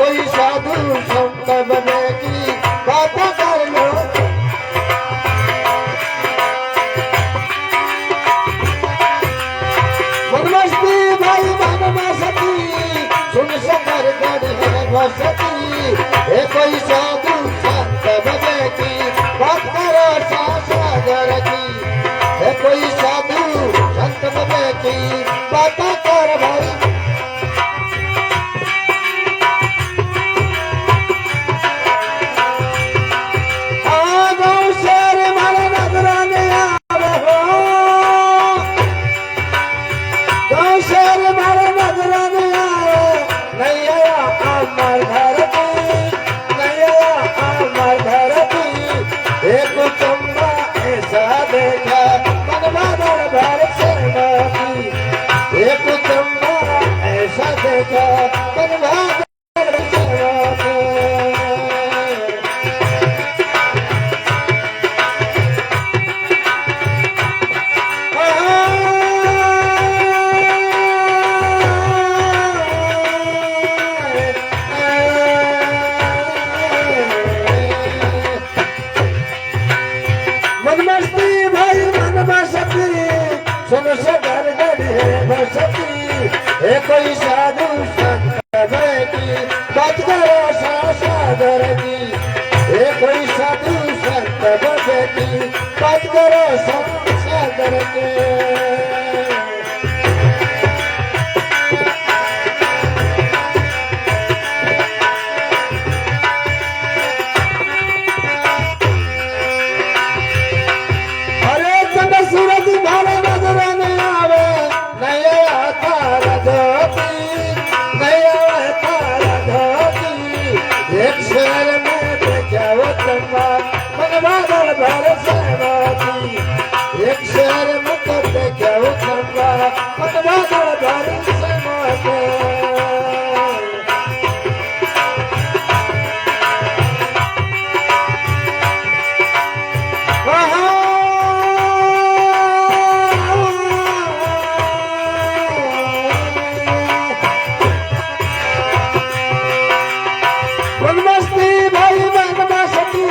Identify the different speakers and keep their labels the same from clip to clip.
Speaker 1: कोई साधु संत बने की बात कर लो। मनमस्ती भाई मनमस्ती सुन सकर गढ़ है बसती। कोई साधु संत बने की बात करो सागर की। कोई साधु संत बने की बात कर भाई। कोई साधु संत की बात करो सागर की। कोई साधु संत की बात करो सागर के। एक शहर में करते क्या उठा मतवादल भर से मोते। मनमस्ती भाई मनमस्ती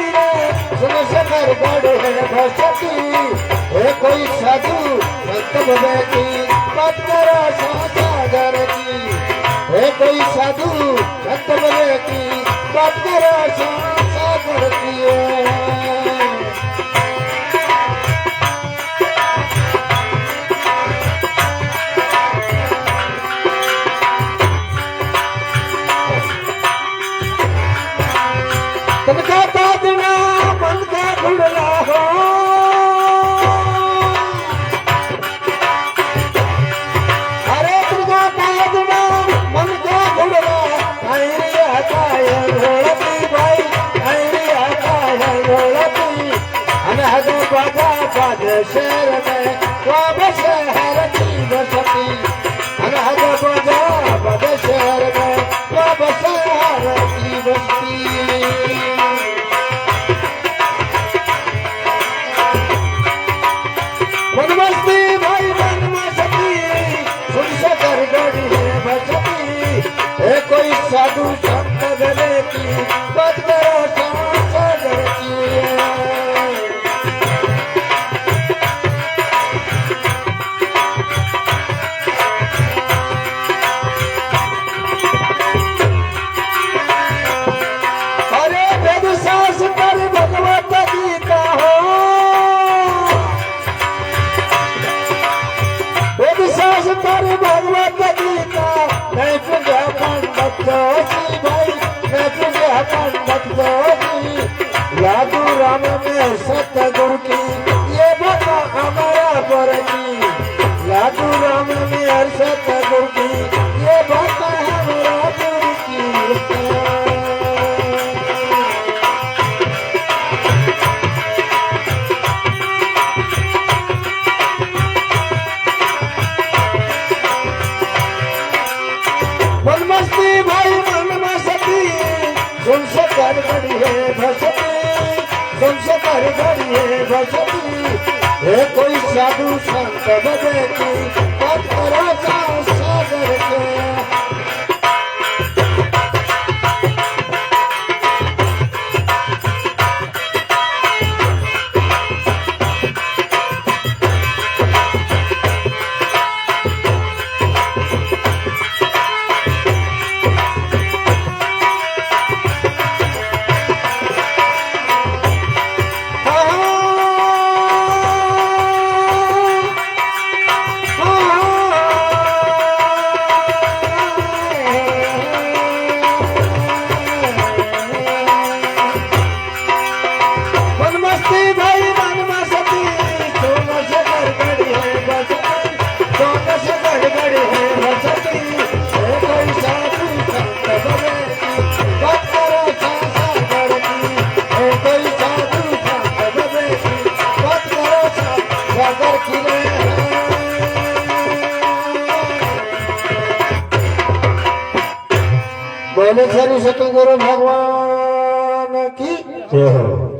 Speaker 1: सुन सकर गढ़ है बसती। कोई साधु संत बने की बात करो सागर की। कोई साधु संत बने की बात करो सागर की। तनका तादना मन का खुड़ला हो। शहर में वापस शहर की बसती। अनहद बजा शहर में वापस शहर की बसती। मनमस्ती भाई मनमस्ती सुन सकर गढ़ी है बसती। कोई साधु संत बने की बात करो सागर की। भगवत गीता मैं पूजा पंडित जोशी भाई मैं पूजा पंडित जोशी। लाडू राम में सतगुरु की ये बाबा हमारा पर की। लाडू राम में सतगुरु की ये बाबा हमारा पर की। मनमस्ती भाई मनमस्ती सुन सकर गढ़ी है बसती। सुन सकर गढ़ी है बसती। कोई साधु संत बने की बात करो सागर के। बसती भाई मन बसती सोना से गड़गड़ी है बसती सोना से गड़गड़ी है बसती है कोई साधु संत बनेगी बात करो सांसा गड़ती है कोई साधु संत बनेगी बात करो सागर खिले बोले सरी सतगुरु भगवान की जय हो।